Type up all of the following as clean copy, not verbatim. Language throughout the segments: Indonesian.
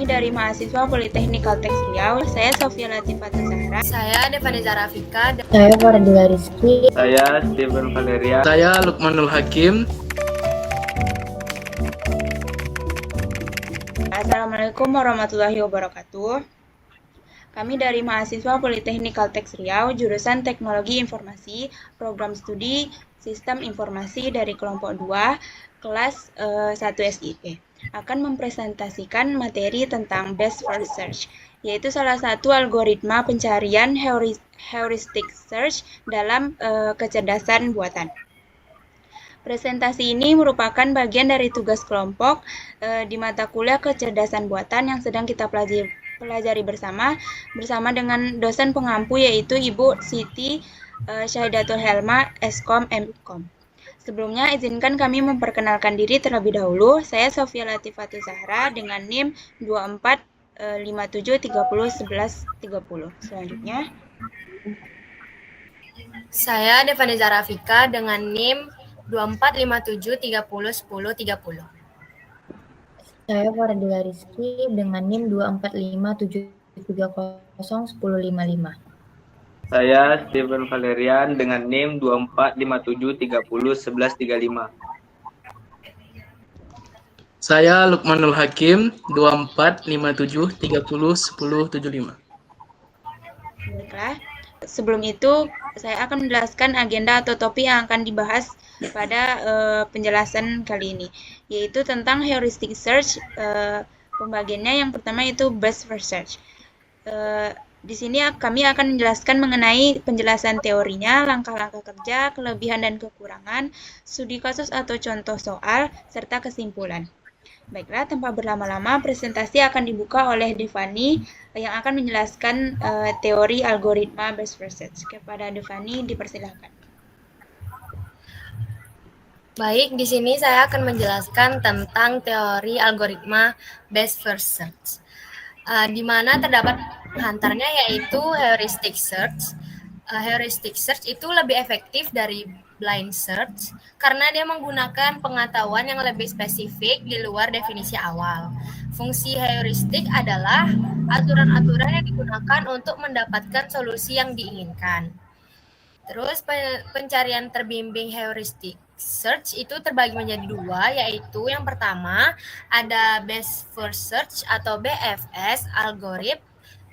dari mahasiswa Politeknik Kalteks Riau. Saya Sofia Latifah Zahra. Saya Devaniza Rafika. Saya Fardila Rizky. Saya Steven Valeria. Saya Lukmanul Hakim. Assalamualaikum warahmatullahi wabarakatuh. Kami dari mahasiswa Politeknik Kalteks Riau, jurusan Teknologi Informasi, Program Studi Sistem Informasi dari kelompok 2, kelas 1 SIP, akan mempresentasikan materi tentang Best First Search, yaitu salah satu algoritma pencarian heuristic search dalam kecerdasan buatan. Presentasi ini merupakan bagian dari tugas kelompok di mata kuliah kecerdasan buatan yang sedang kita pelajari bersama dengan dosen pengampu yaitu Ibu Siti Syahidatul Helma, Eskom MKOM. Sebelumnya izinkan kami memperkenalkan diri terlebih dahulu. Saya Sofia Latifah Zahra dengan NIM 2457301130. Selanjutnya Saya Devaniza Rafika dengan NIM 2457301030. Saya Fardila Rizky dengan NIM 2457301055. Saya Steven Valerian dengan NIM 2457301135. Saya Lukmanul Hakim 2457301075. Baiklah. Sebelum itu, saya akan menjelaskan agenda atau topik yang akan dibahas pada penjelasan kali ini, yaitu tentang heuristic search. Pembagiannya yang pertama itu best first search. Di sini kami akan menjelaskan mengenai penjelasan teorinya, langkah-langkah kerja, kelebihan dan kekurangan, studi kasus atau contoh soal, serta kesimpulan. Baiklah, tanpa berlama-lama, presentasi akan dibuka oleh Devani yang akan menjelaskan teori algoritma best first search. Kepada Devani, dipersilakan. Baik, di sini saya akan menjelaskan tentang teori algoritma best first search, di mana terdapat penghantarnya yaitu heuristic search. Heuristic search itu lebih efektif dari blind search karena dia menggunakan pengetahuan yang lebih spesifik di luar definisi awal. Fungsi heuristik adalah aturan-aturan yang digunakan untuk mendapatkan solusi yang diinginkan. Terus pencarian terbimbing heuristic search itu terbagi menjadi dua, yaitu yang pertama ada best first search atau BFS algorithm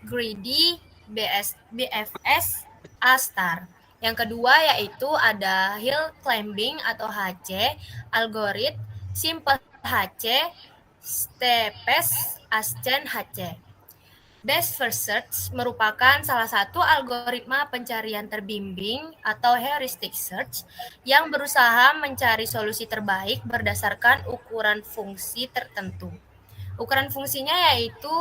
greedy BFS A-star. Yang kedua yaitu ada hill climbing atau HC algorithm simple HC steepest ascent HC. Best first search merupakan salah satu algoritma pencarian terbimbing atau heuristic search yang berusaha mencari solusi terbaik berdasarkan ukuran fungsi tertentu. Ukuran fungsinya yaitu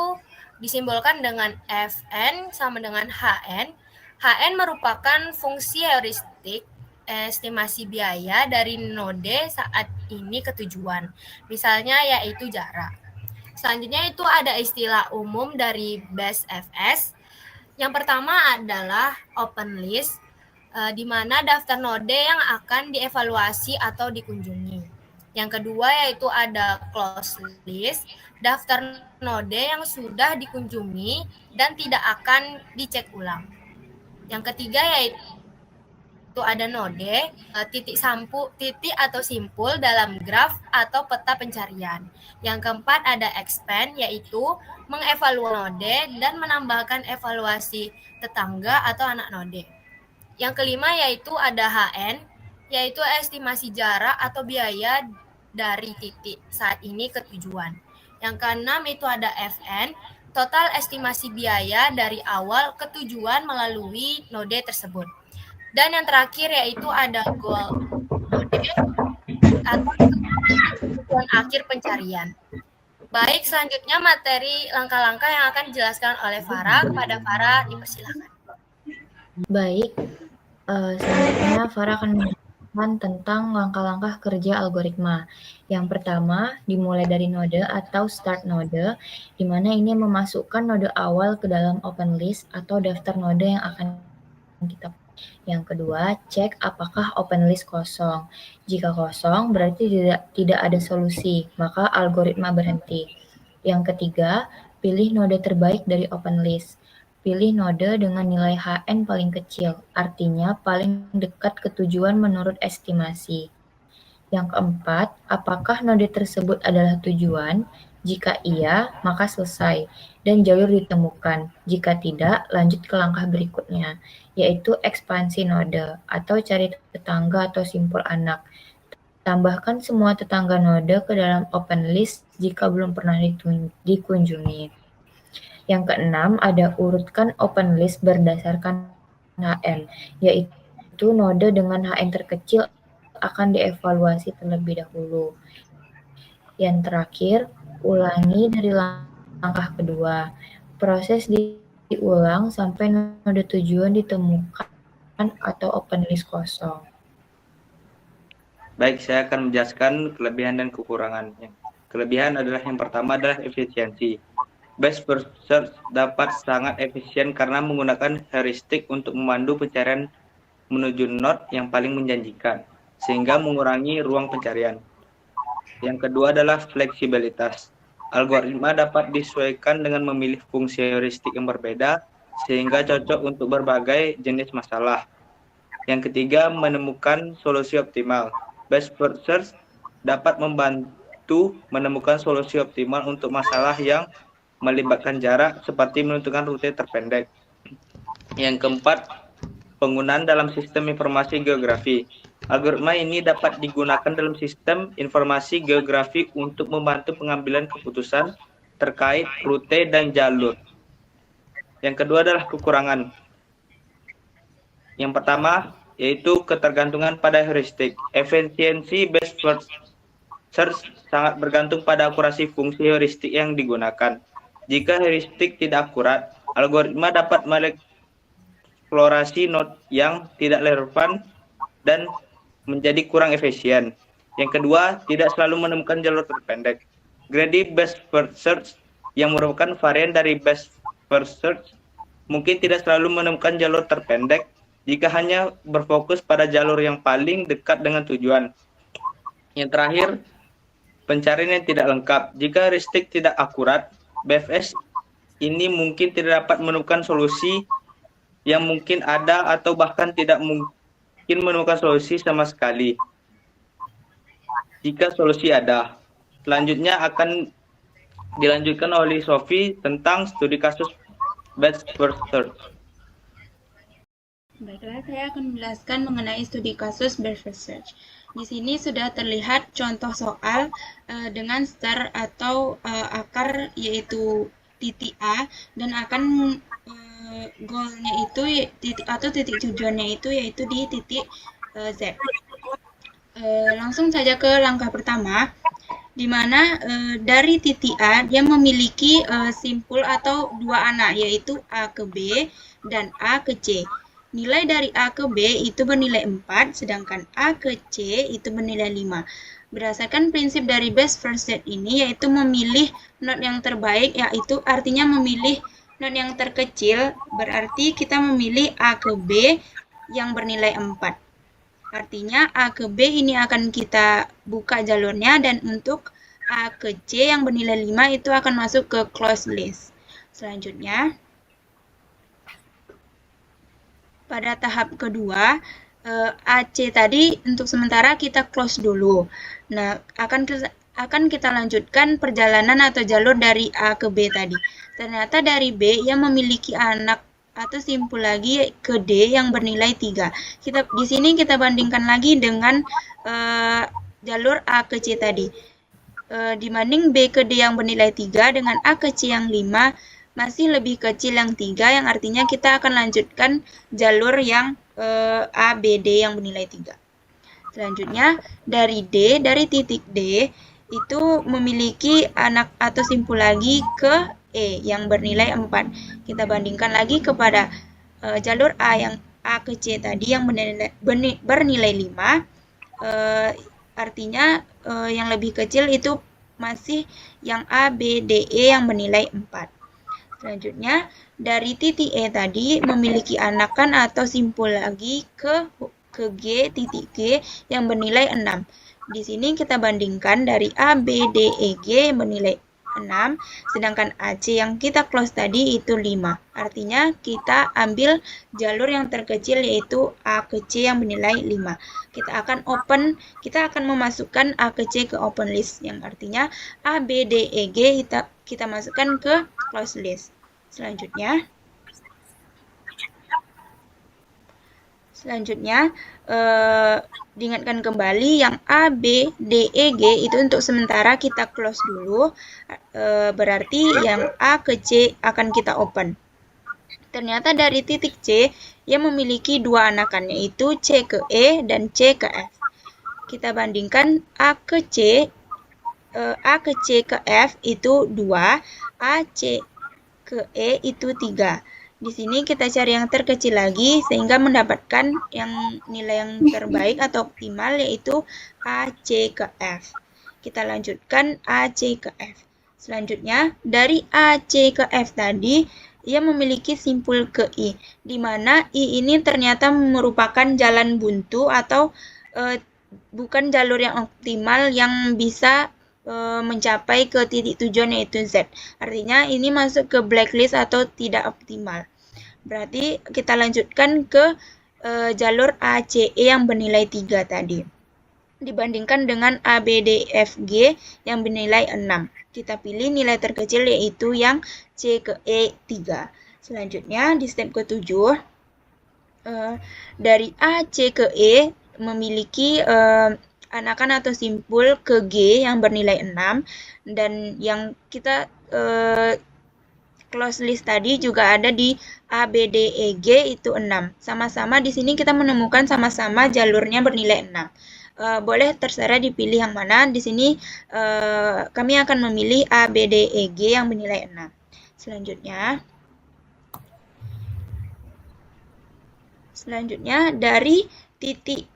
disimbolkan dengan Fn sama dengan Hn. Hn merupakan fungsi heuristik estimasi biaya dari node saat ini ke tujuan. Misalnya yaitu jarak. Selanjutnya itu ada istilah umum dari best FS. Yang pertama adalah open list, di mana daftar node yang akan dievaluasi atau dikunjungi. Yang kedua yaitu ada closed list, daftar node yang sudah dikunjungi dan tidak akan dicek ulang. Yang ketiga yaitu ada node, titik atau simpul dalam graf atau peta pencarian. Yang keempat ada expand, yaitu mengevaluasi node dan menambahkan evaluasi tetangga atau anak node. Yang kelima yaitu ada HN, yaitu estimasi jarak atau biaya dari titik saat ini ke tujuan. Yang keenam itu ada FN, total estimasi biaya dari awal ke tujuan melalui node tersebut. Dan yang terakhir yaitu ada goal node atau tujuan akhir pencarian. Baik, selanjutnya materi langkah-langkah yang akan dijelaskan oleh Farah. Kepada Farah, dipersilakan. Baik, selanjutnya Farah akan menjelaskan tentang langkah-langkah kerja algoritma. Yang pertama, dimulai dari node atau start node, di mana ini memasukkan node awal ke dalam open list atau daftar node yang akan kita. Yang kedua, cek apakah open list kosong. Jika kosong, berarti tidak ada solusi, maka algoritma berhenti. Yang ketiga, Pilih node terbaik dari open list. Pilih node dengan nilai HN paling kecil, artinya paling dekat ke tujuan menurut estimasi. Yang keempat, apakah node tersebut adalah tujuan? Jika iya, maka selesai dan jalur ditemukan. Jika tidak, lanjut ke langkah berikutnya, yaitu ekspansi node atau cari tetangga atau simpul anak. Tambahkan semua tetangga node ke dalam open list jika belum pernah dikunjungi. Yang keenam, ada urutkan open list berdasarkan HN, yaitu node dengan HN terkecil akan dievaluasi terlebih dahulu. Yang terakhir, ulangi dari langkah kedua. Proses diulang sampai node tujuan ditemukan atau open list kosong. Baik, saya akan menjelaskan kelebihan dan kekurangannya. Kelebihan adalah yang pertama adalah efisiensi. Best First Search dapat sangat efisien karena menggunakan heuristik untuk memandu pencarian menuju node yang paling menjanjikan, sehingga mengurangi ruang pencarian. Yang kedua adalah fleksibilitas. Algoritma dapat disesuaikan dengan memilih fungsi heuristik yang berbeda, sehingga cocok untuk berbagai jenis masalah. Yang ketiga, menemukan solusi optimal. Best First Search dapat membantu menemukan solusi optimal untuk masalah yang melibatkan jarak seperti menentukan rute terpendek. Yang keempat, penggunaan dalam sistem informasi geografi. Algoritma ini dapat digunakan dalam sistem informasi geografi untuk membantu pengambilan keputusan terkait rute dan jalur. Yang kedua adalah kekurangan. Yang pertama, yaitu ketergantungan pada heuristik. Efisiensi Best First Search sangat bergantung pada akurasi fungsi heuristik yang digunakan. Jika heuristik tidak akurat, algoritma dapat mengeksplorasi node yang tidak relevan dan menjadi kurang efisien. Yang kedua, tidak selalu menemukan jalur terpendek. Greedy Best First Search yang merupakan varian dari Best First Search mungkin tidak selalu menemukan jalur terpendek jika hanya berfokus pada jalur yang paling dekat dengan tujuan. Yang terakhir, pencarian yang tidak lengkap. Jika heuristik tidak akurat, BFS ini mungkin tidak dapat menemukan solusi yang mungkin ada atau bahkan tidak mungkin menemukan solusi sama sekali. Jika solusi ada, selanjutnya akan dilanjutkan oleh Sophie tentang studi kasus Best First Search. Baiklah, saya akan menjelaskan mengenai studi kasus Best First Search. Di sini sudah terlihat contoh soal dengan star atau akar yaitu titik A dan akan goalnya itu titik atau titik tujuannya itu yaitu di titik Z. Langsung saja ke langkah pertama, di mana dari titik A dia memiliki simpul atau dua anak yaitu A ke B dan A ke C. Nilai dari A ke B itu bernilai 4, sedangkan A ke C itu bernilai 5. Berdasarkan prinsip dari Best First Search ini, yaitu memilih node yang terbaik, yaitu artinya memilih node yang terkecil, berarti kita memilih A ke B yang bernilai 4. Artinya A ke B ini akan kita buka jalurnya, dan untuk A ke C yang bernilai 5 itu akan masuk ke closed list. Selanjutnya, pada tahap kedua, AC tadi untuk sementara kita close dulu. Nah, akan kita lanjutkan perjalanan atau jalur dari A ke B tadi. Ternyata dari B yang memiliki anak atau simpul lagi ke D yang bernilai 3. Di sini kita bandingkan lagi dengan jalur A ke C tadi. Dibanding B ke D yang bernilai 3 dengan A ke C yang 5, masih lebih kecil yang 3, yang artinya kita akan lanjutkan jalur yang A, B, D yang bernilai 3. Selanjutnya, dari titik D, itu memiliki anak atau simpul lagi ke E yang bernilai 4. Kita bandingkan lagi kepada jalur A yang A ke C tadi yang bernilai 5, artinya yang lebih kecil itu masih yang A, B, D, E yang bernilai 4. Selanjutnya, dari titik E tadi memiliki anakan atau simpul lagi ke G, titik G yang bernilai 6. Di sini kita bandingkan dari A, B, D, E, G yang bernilai 6, sedangkan AC yang kita close tadi itu 5. Artinya kita ambil jalur yang terkecil yaitu A ke C yang bernilai 5. Kita akan memasukkan A ke C ke open list, yang artinya A, B, D, E, G kita masukkan ke close list. Selanjutnya diingatkan kembali yang A, B, D, E, G itu untuk sementara kita close dulu, berarti yang A ke C akan kita open. Ternyata dari titik C, ia memiliki dua anakan, yaitu C ke E dan C ke F. Kita bandingkan A ke C ke F itu 2, A, C ke E itu 3. Di sini kita cari yang terkecil lagi sehingga mendapatkan yang nilai yang terbaik atau optimal, yaitu AC ke F. Kita lanjutkan AC ke F. Selanjutnya, dari AC ke F tadi, ia memiliki simpul ke I, di mana I ini ternyata merupakan jalan buntu atau bukan jalur yang optimal yang bisa mencapai ke titik tujuan yaitu Z. Artinya ini masuk ke blacklist atau tidak optimal. Berarti kita lanjutkan ke jalur ACE yang bernilai 3 tadi. Dibandingkan dengan ABDFG yang bernilai 6. Kita pilih nilai terkecil yaitu yang C ke E 3. Selanjutnya di step ke-7, dari A, C ke E memiliki anakan atau simpul ke G yang bernilai 6, dan yang kita close list tadi juga ada di A, B, D, E, G itu 6. Sama-sama di sini kita menemukan sama-sama jalurnya bernilai 6. Boleh terserah dipilih yang mana. Di sini kami akan memilih A, B, D, E, G yang bernilai 6. Selanjutnya dari titik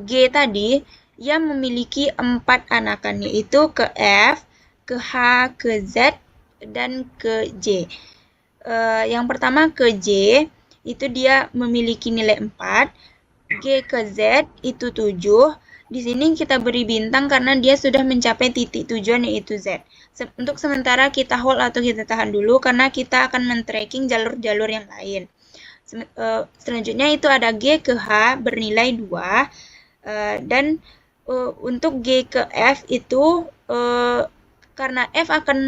G tadi, ia memiliki 4 anakan, yaitu ke F, ke H, ke Z, dan ke J. Yang pertama ke J, itu dia memiliki nilai 4, G ke Z itu 7. Di sini kita beri bintang karena dia sudah mencapai titik tujuan yaitu Z. Untuk sementara kita hold atau kita tahan dulu karena kita akan men-tracking jalur-jalur yang lain. Selanjutnya itu ada G ke H bernilai 2, dan untuk G ke F itu karena F akan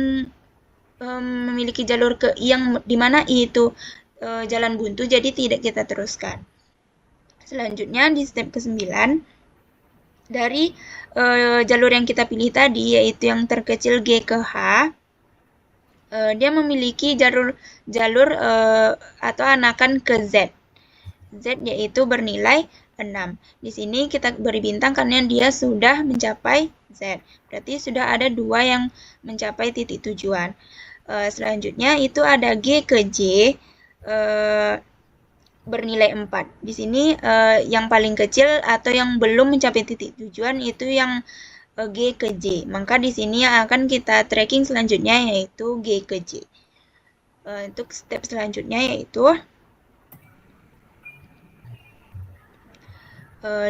memiliki jalur ke I yang dimana I itu jalan buntu, jadi tidak kita teruskan. Selanjutnya di step ke-9, dari jalur yang kita pilih tadi yaitu yang terkecil G ke H, dia memiliki jalur atau anakan ke Z. Z yaitu bernilai 6. Di sini kita beri bintang karena dia sudah mencapai Z. Berarti sudah ada 2 yang mencapai titik tujuan. Selanjutnya itu ada G ke J bernilai 4. Di sini yang paling kecil atau yang belum mencapai titik tujuan itu yang G ke J. Maka di sini yang akan kita tracking selanjutnya yaitu G ke J. Untuk step selanjutnya yaitu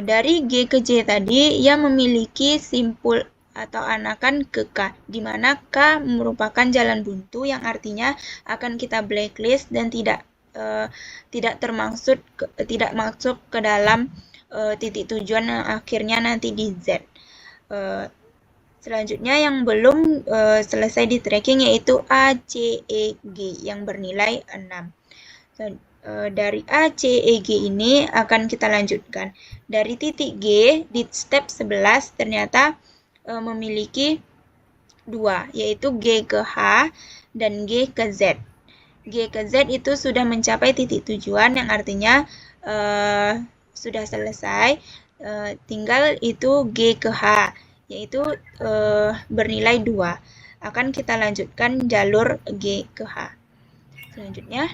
dari G ke J tadi, ia memiliki simpul atau anakan ke K, di mana K merupakan jalan buntu yang artinya akan kita blacklist dan tidak masuk ke dalam titik tujuan yang akhirnya nanti di Z. Selanjutnya yang belum selesai di tracking yaitu ACEG yang bernilai 6. Dari ACEG ini akan kita lanjutkan. Dari titik G di step 11 ternyata memiliki 2, yaitu G ke H dan G ke Z. G ke Z itu sudah mencapai titik tujuan yang artinya sudah selesai. Tinggal itu G ke H, yaitu bernilai 2. Akan kita lanjutkan jalur G ke H. Selanjutnya,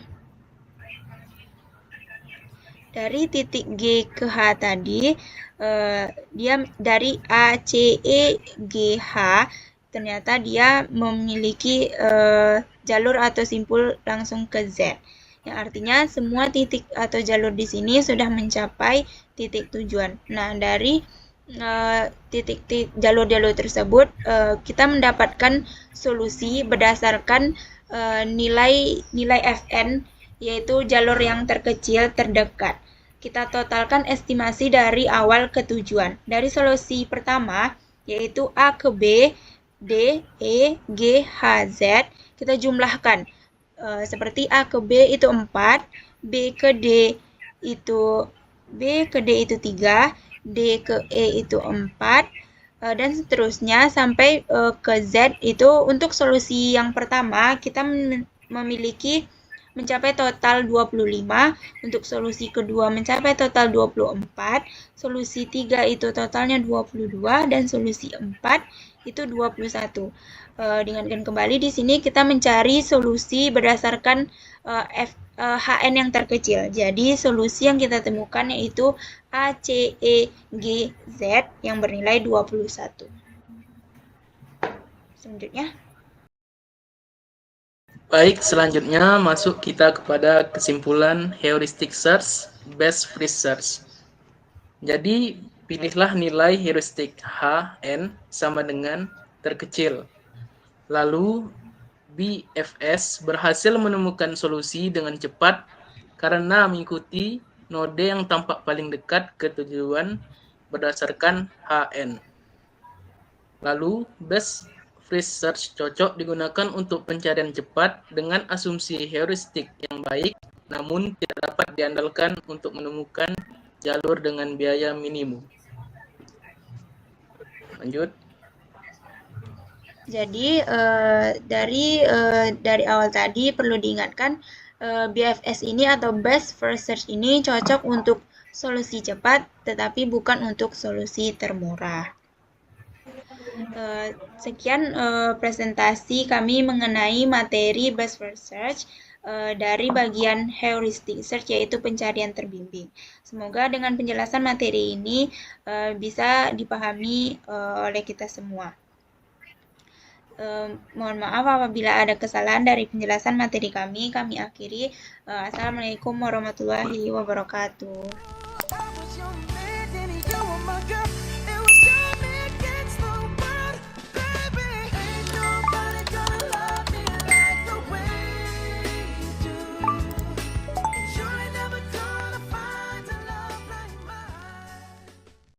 dari titik G ke H tadi, dia dari ACEGH ternyata dia memiliki jalur atau simpul langsung ke Z. Yang artinya semua titik atau jalur di sini sudah mencapai titik tujuan. Nah, dari jalur-jalur tersebut, kita mendapatkan solusi berdasarkan nilai Fn, yaitu jalur yang terkecil terdekat. Kita totalkan estimasi dari awal ke tujuan. Dari solusi pertama, yaitu A ke B, D, E, G, H, Z, kita jumlahkan. Seperti A ke B itu 4, B ke D itu 3, D ke E itu 4, dan seterusnya sampai ke Z. Itu untuk solusi yang pertama kita memiliki mencapai total 25, untuk solusi kedua mencapai total 24, solusi 3 itu totalnya 22, dan solusi 4 itu 21. Diingatkan kembali di sini kita mencari solusi berdasarkan HN yang terkecil. Jadi solusi yang kita temukan yaitu A, C, E, G, Z yang bernilai 21. Selanjutnya. Baik, selanjutnya masuk kita kepada kesimpulan heuristic search, best first search. Jadi, pilihlah nilai heuristik HN sama dengan terkecil. Lalu, BFS berhasil menemukan solusi dengan cepat karena mengikuti node yang tampak paling dekat ke tujuan berdasarkan HN. Lalu, best first search cocok digunakan untuk pencarian cepat dengan asumsi heuristik yang baik, namun tidak dapat diandalkan untuk menemukan jalur dengan biaya minimum. Lanjut. Jadi dari awal tadi perlu diingatkan, BFS ini atau best first search ini cocok untuk solusi cepat, tetapi bukan untuk solusi termurah. Sekian presentasi kami mengenai materi best first search dari bagian heuristic search, yaitu pencarian terbimbing. Semoga dengan penjelasan materi ini bisa dipahami oleh kita semua. Mohon maaf apabila ada kesalahan dari penjelasan materi kami akhiri. Assalamualaikum warahmatullahi wabarakatuh.